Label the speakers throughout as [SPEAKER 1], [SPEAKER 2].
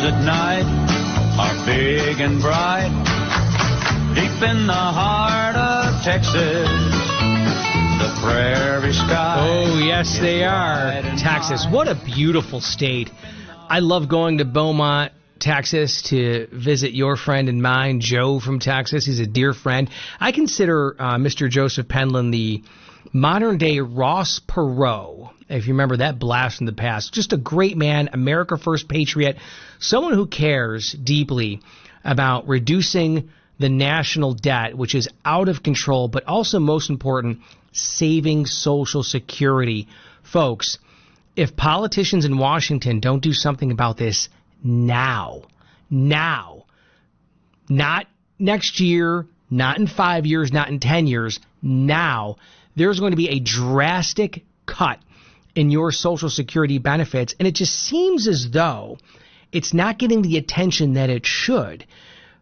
[SPEAKER 1] at night are big and bright. Deep in the heart of Texas, the prairie sky.
[SPEAKER 2] Oh, yes, they are. Texas, what a beautiful state. I love going to Beaumont, Texas, to visit your friend and mine, Joe from Texas. He's a dear friend. I consider Mr. Joseph Penland the modern-day Ross Perot, if you remember that blast in the past. Just a great man, America First patriot, someone who cares deeply about reducing the national debt, which is out of control, but also, most important, saving Social Security. Folks, if politicians in Washington don't do something about this now, not next year, not in 5 years, not in 10 years, now, there's going to be a drastic cut in your Social Security benefits, and it just seems as though it's not getting the attention that it should,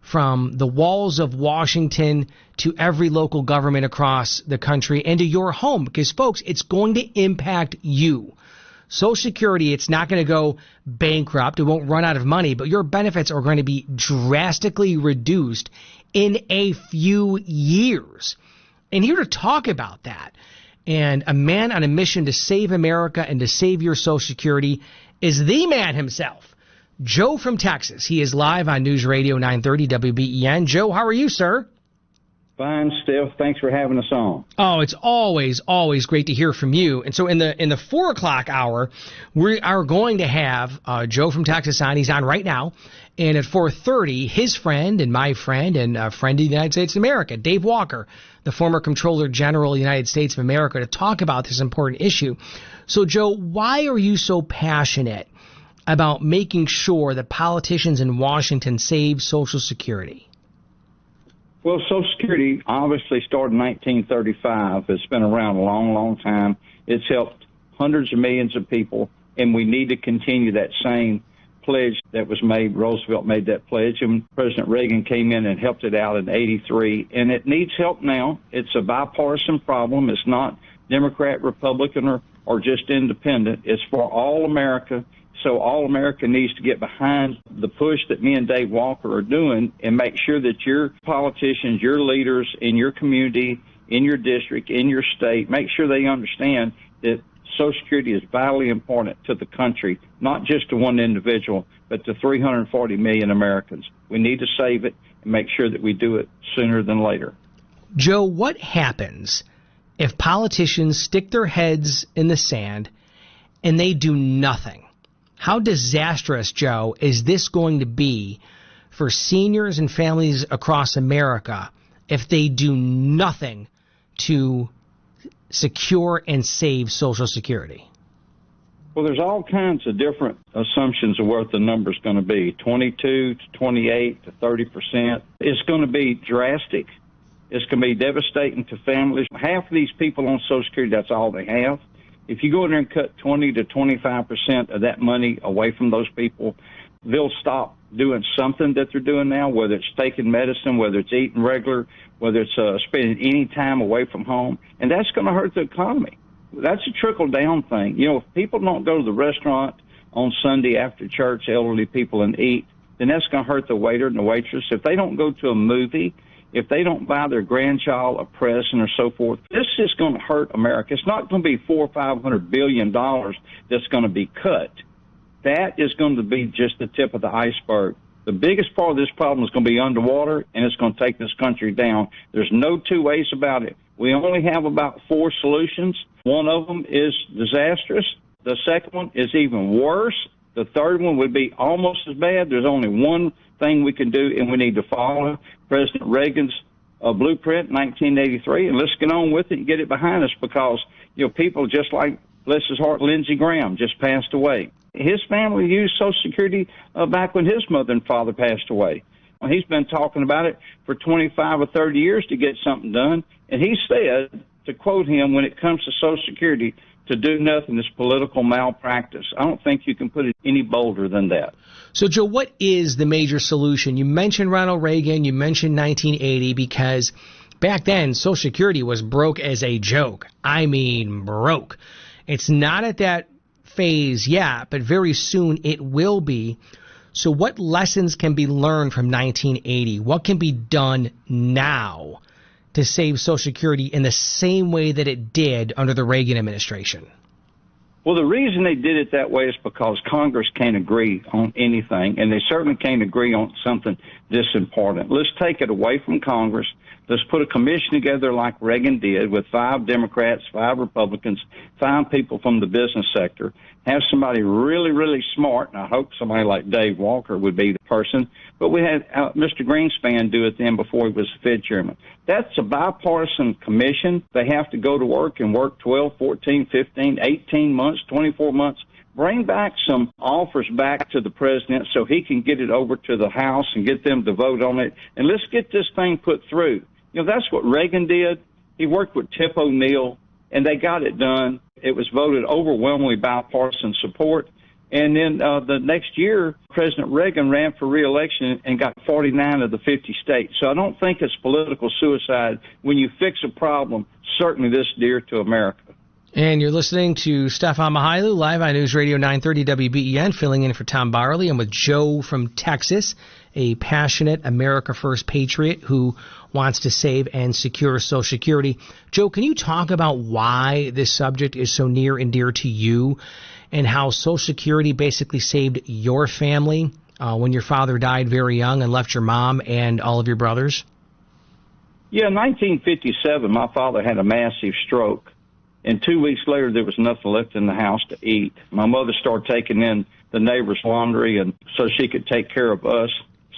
[SPEAKER 2] from the walls of Washington to every local government across the country and to your home, because, folks, it's going to impact you. Social Security, it's not going to go bankrupt. It won't run out of money, but your benefits are going to be drastically reduced in a few years. And here to talk about that, and a man on a mission to save America and to save your Social Security, is the man himself, Joe from Texas. He is live on News Radio 930 WBEN. Joe, how are you, sir?
[SPEAKER 3] Fine, Steph. Thanks for having us on.
[SPEAKER 2] Oh, it's always great to hear from you. And so in the 4 o'clock hour, we are going to have Joe from Texas on. He's on right now. And at 4:30, his friend and my friend and a friend of the United States of America, Dave Walker, the former Comptroller General of the United States of America, to talk about this important issue. So, Joe, why are you so passionate about making sure that politicians in Washington save Social Security?
[SPEAKER 3] Well, Social Security obviously started in 1935. It's been around a long, long time. It's helped hundreds of millions of people, and we need to continue that same pledge that was made. Roosevelt made that pledge, and President Reagan came in and helped it out in '83, and it needs help now. It's a bipartisan problem. It's not Democrat, Republican, or just independent. It's for all America. So all America needs to get behind the push that me and Dave Walker are doing and make sure that your politicians, your leaders in your community, in your district, in your state, make sure they understand that Social Security is vitally important to the country, not just to one individual, but to 340 million Americans. We need to save it and make sure that we do it sooner than later.
[SPEAKER 2] Joe, what happens if politicians stick their heads in the sand and they do nothing? How disastrous, Joe, is this going to be for seniors and families across America if they do nothing to secure and save Social Security?
[SPEAKER 3] Well, there's all kinds of different assumptions of what the number's going to be, 22 to 28 to 30%. It's going to be drastic. It's going to be devastating to families. Half of these people on Social Security, that's all they have. If you go in there and cut 20 to 25% of that money away from those people, they'll stop doing something that they're doing now, whether it's taking medicine, whether it's eating regular, whether it's spending any time away from home, and that's going to hurt the economy. That's a trickle-down thing. You know, if people don't go to the restaurant on Sunday after church, elderly people, and eat, then that's going to hurt the waiter and the waitress. If they don't go to a movie, if they don't buy their grandchild a present or so forth, this is going to hurt America. It's not going to be $400 or $500 billion that's going to be cut. That is going to be just the tip of the iceberg. The biggest part of this problem is going to be underwater, and it's going to take this country down. There's no two ways about it. We only have about 4 solutions. One of them is disastrous. The second one is even worse. The third one would be almost as bad. There's only one thing we can do, and we need to follow President Reagan's blueprint in 1983, and let's get on with it and get it behind us, because, you know, people just like, bless his heart, Lindsey Graham just passed away. His family used Social Security back when his mother and father passed away. He's been talking about it for 25 or 30 years to get something done, and he said, to quote him, when it comes to Social Security, to do nothing is political malpractice. I don't think you can put it any bolder than that.
[SPEAKER 2] So, Joe, what is the major solution? You mentioned Ronald Reagan, you mentioned 1980, because back then Social Security was broke as a joke. I mean, broke. It's not at that phase yet, but very soon it will be. So what lessons can be learned from 1980? What can be done now to save Social Security in the same way that it did under the Reagan administration?
[SPEAKER 3] Well, the reason they did it that way is because Congress can't agree on anything, and they certainly can't agree on something this important. Let's take it away from Congress. Let's put a commission together like Reagan did with 5 Democrats, 5 Republicans, 5 people from the business sector. Have somebody really, really smart, and I hope somebody like Dave Walker would be the person. But we had Mr. Greenspan do it then before he was the Fed chairman. That's a bipartisan commission. They have to go to work and work 12, 14, 15, 18 months, 24 months. Bring back some offers back to the president so he can get it over to the House and get them to vote on it. And let's get this thing put through. You know, that's what Reagan did. He worked with Tip O'Neill, and they got it done. It was voted overwhelmingly bipartisan support. And then the next year, President Reagan ran for re-election and got 49 of the 50 states. So I don't think it's political suicide when you fix a problem, certainly this dear to America.
[SPEAKER 2] And you're listening to Stefan Mihailu, live on News Radio 930 WBEN, filling in for Tom Barley. I'm with Joe from Texas, a passionate America First patriot who wants to save and secure Social Security. Joe, can you talk about why this subject is so near and dear to you and how Social Security basically saved your family when your father died very young and left your mom and all of your brothers?
[SPEAKER 3] Yeah, in 1957, my father had a massive stroke. And 2 weeks later, there was nothing left in the house to eat. My mother started taking in the neighbor's laundry and so she could take care of us.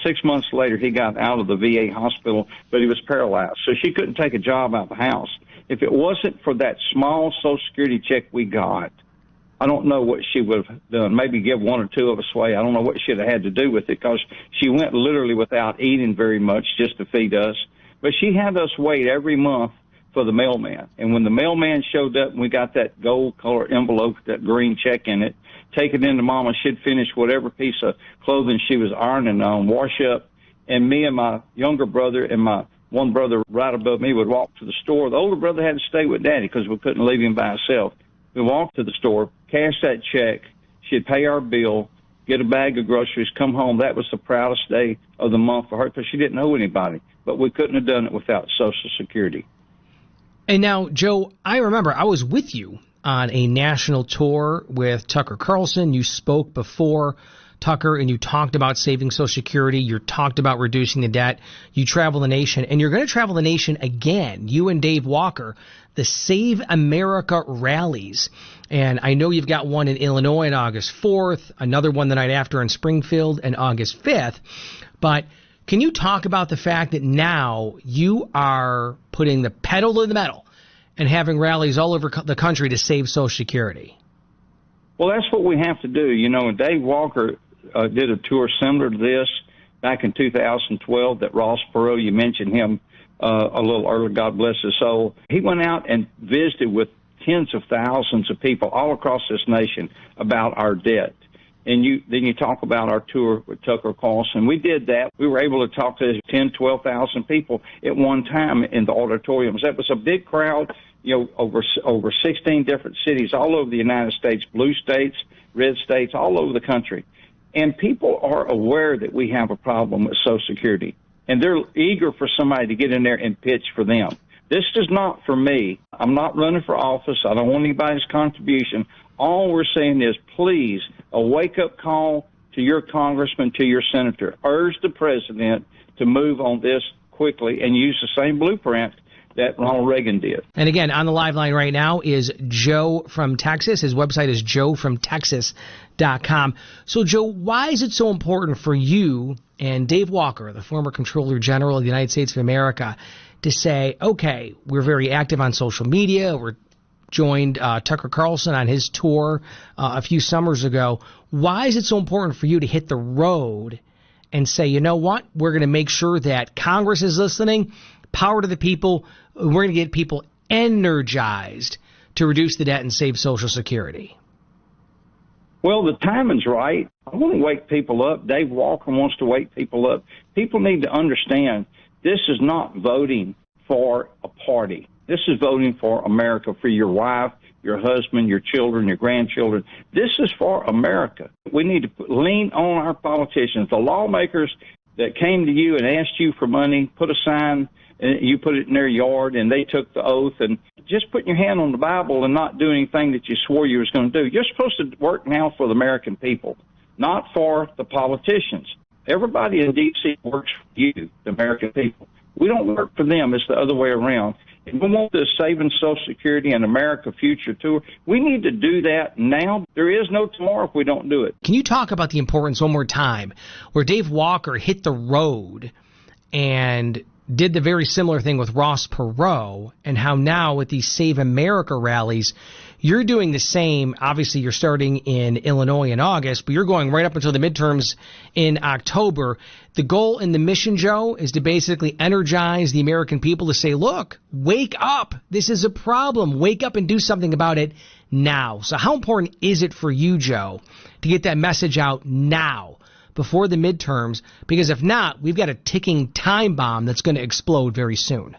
[SPEAKER 3] 6 months later, he got out of the VA hospital, but he was paralyzed. So she couldn't take a job out of the house. If it wasn't for that small Social Security check we got, I don't know what she would have done. Maybe give 1 or 2 of us away. I don't know what she'd have had to do with it because she went literally without eating very much just to feed us. But she had us wait every month for the mailman. And when the mailman showed up and we got that gold color envelope with that green check in it, take it into Mama, she'd finish whatever piece of clothing she was ironing on, wash up, and me and my younger brother and my one brother right above me would walk to the store. The older brother had to stay with Daddy because we couldn't leave him by himself. We walked to the store, cash that check, she'd pay our bill, get a bag of groceries, come home. That was the proudest day of the month for her because she didn't know anybody. But we couldn't have done it without Social Security.
[SPEAKER 2] And now, Joe, I remember I was with you on a national tour with Tucker Carlson. You spoke before Tucker and you talked about saving Social Security. You talked about reducing the debt. You travel the nation, and you're going to travel the nation again, you and Dave Walker, the Save America rallies. And I know you've got one in Illinois on August 4th, another one the night after in Springfield on August 5th. But can you talk about the fact that now you are putting the pedal to the metal and having rallies all over the country to save Social Security?
[SPEAKER 3] Well, that's what we have to do. You know, and Dave Walker did a tour similar to this back in 2012 that Ross Perot, you mentioned him a little earlier, God bless his soul. He went out and visited with tens of thousands of people all across this nation about our debt. And then you talk about our tour with Tucker Carlson. We did that. We were able to talk to 10, 12,000 people at one time in the auditoriums. That was a big crowd, you know, over 16 different cities all over the United States, blue states, red states, all over the country. And people are aware that we have a problem with Social Security. And they're eager for somebody to get in there and pitch for them. This is not for me. I'm not running for office. I don't want anybody's contribution. All we're saying is, please, a wake-up call to your congressman, to your senator. Urge the president to move on this quickly and use the same blueprint that Ronald Reagan did.
[SPEAKER 2] And again, on the live line right now is Joe from Texas. His website is joefromtexas.com. So, Joe, why is it so important for you and Dave Walker, the former Comptroller General of the United States of America, to say, okay, we're very active on social media, we're joined Tucker Carlson on his tour a few summers ago. Why is it so important for you to hit the road and say, you know what, we're going to make sure that Congress is listening, power to the people, we're going to get people energized to reduce the debt and save Social Security?
[SPEAKER 3] Well, the timing's right. I want to wake people up. Dave Walker wants to wake people up. People need to understand this is not voting for a party. This is voting for America, for your wife, your husband, your children, your grandchildren. This is for America. We need to lean on our politicians, the lawmakers that came to you and asked you for money, put a sign, and you put it in their yard, and they took the oath. And just putting your hand on the Bible and not doing anything that you swore you was going to do. You're supposed to work now for the American people, not for the politicians. Everybody in D.C. works for you, the American people. We don't work for them. It's the other way around. If we want this Saving Social Security and America Future tour, we need to do that now. There is no tomorrow if we don't do it.
[SPEAKER 2] Can you talk about the importance one more time, where Dave Walker hit the road and did the very similar thing with Ross Perot, and how now with these Save America rallies, you're doing the same. Obviously, you're starting in Illinois in August, but you're going right up until the midterms in October. The goal and the mission, Joe, is to basically energize the American people to say, look, wake up. This is a problem. Wake up and do something about it now. So how important is it for you, Joe, to get that message out now before the midterms? Because if not, we've got a ticking time bomb that's going to explode very soon.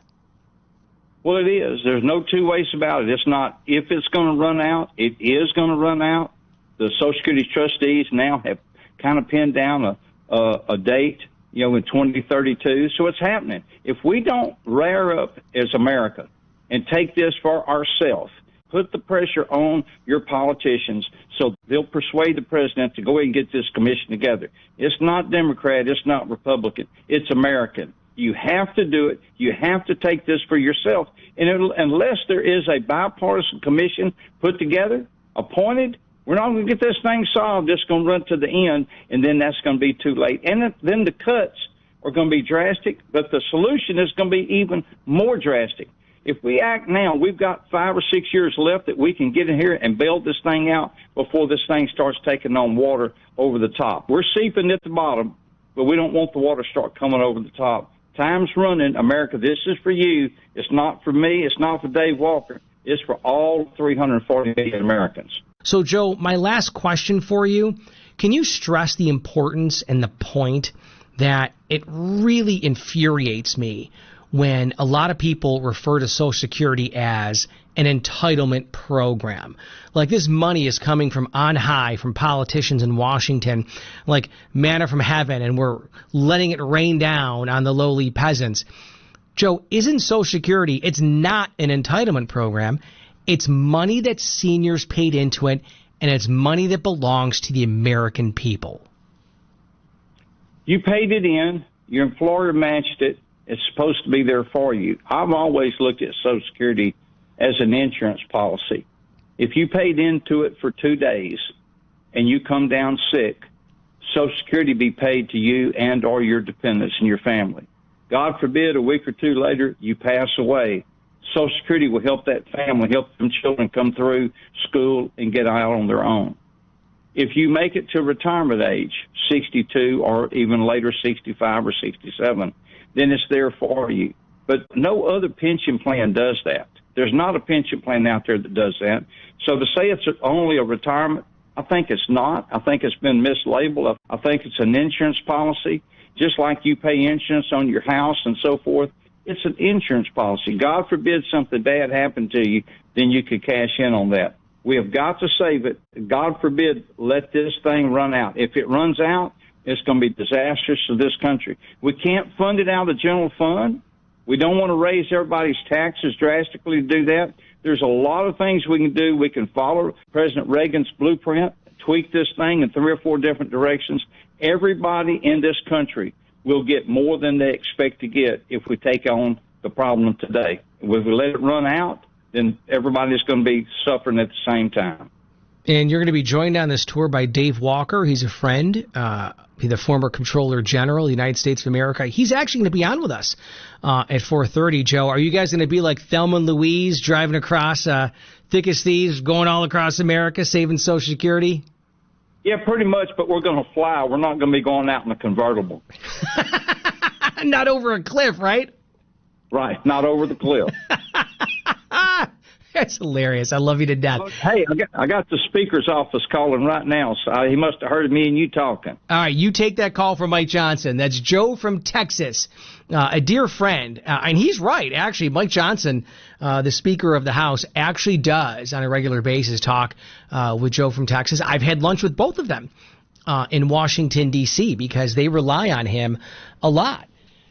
[SPEAKER 3] Well, it is. There's no two ways about it. It's not if it's going to run out. It is going to run out. The Social Security trustees now have kind of pinned down a date, in 2032. So it's happening. If we don't rear up as America and take this for ourselves, put the pressure on your politicians so they'll persuade the president to go ahead and get this commission together. It's not Democrat. It's not Republican. It's American. You have to do it. You have to take this for yourself. And unless there is a bipartisan commission put together, appointed, we're not going to get this thing solved. It's going to run to the end, and then that's going to be too late. And then the cuts are going to be drastic, but the solution is going to be even more drastic. If we act now, we've got 5 or 6 years left that we can get in here and bail this thing out before this thing starts taking on water over the top. We're seeping at the bottom, but we don't want the water to start coming over the top. Time's running. America, this is for you. It's not for me. It's not for Dave Walker. It's for all 340 million Americans.
[SPEAKER 2] So, Joe, my last question for you, can you stress the importance and the point that it really infuriates me when a lot of people refer to Social Security as an entitlement program? Like this money is coming from on high, from politicians in Washington, like manna from heaven, and we're letting it rain down on the lowly peasants. Joe, isn't Social Security, it's not an entitlement program. It's money that seniors paid into it, and it's money that belongs to the American people.
[SPEAKER 3] You paid it in. Your employer matched it. It's supposed to be there for you. I've always looked at Social Security as an insurance policy. If you paid into it for 2 days and you come down sick, Social Security be paid to you and or your dependents and your family. God forbid a week or two later you pass away. Social Security will help that family, help them children come through school and get out on their own. If you make it to retirement age, 62 or even later 65 or 67, then it's there for you. But no other pension plan does that. There's not a pension plan out there that does that. So to say it's only a retirement, I think it's not. I think it's been mislabeled. I think it's an insurance policy, just like you pay insurance on your house and so forth. It's an insurance policy. God forbid something bad happened to you, then you could cash in on that. We have got to save it. God forbid, let this thing run out. If it runs out, it's going to be disastrous to this country. We can't fund it out of the general fund. We don't want to raise everybody's taxes drastically to do that. There's a lot of things we can do. We can follow President Reagan's blueprint, tweak this thing in 3 or 4 different directions. Everybody in this country will get more than they expect to get if we take on the problem today. If we let it run out, then everybody's going to be suffering at the same time.
[SPEAKER 2] And you're going to be joined on this tour by Dave Walker. He's a friend, the former Comptroller General of the United States of America. He's actually going to be on with us at 4:30, Joe. Are you guys going to be like Thelma and Louise driving across thick as thieves, going all across America, saving Social Security?
[SPEAKER 3] Yeah, pretty much, but we're going to fly. We're not going to be going out in a convertible.
[SPEAKER 2] Not over a cliff, right?
[SPEAKER 3] Right, not over the cliff.
[SPEAKER 2] That's hilarious. I love you to death.
[SPEAKER 3] Hey, I got the speaker's office calling right now, so he must have heard me and you talking.
[SPEAKER 2] All right, you take that call from Mike Johnson. That's Joe from Texas, a dear friend. And he's right, actually. Mike Johnson, the Speaker of the House, actually does, on a regular basis, talk with Joe from Texas. I've had lunch with both of them. in Washington, D.C., because they rely on him a lot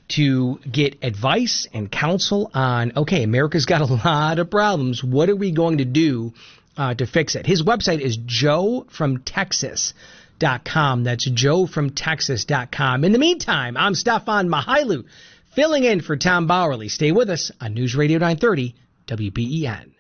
[SPEAKER 2] to get advice and counsel on, okay, America's got a lot of problems. What are we going to do to fix it? His website is joefromtexas.com. That's joefromtexas.com. In the meantime, I'm Stefan Mahailu, filling in for Tom Bowerly. Stay with us on News Radio 930 WBEN.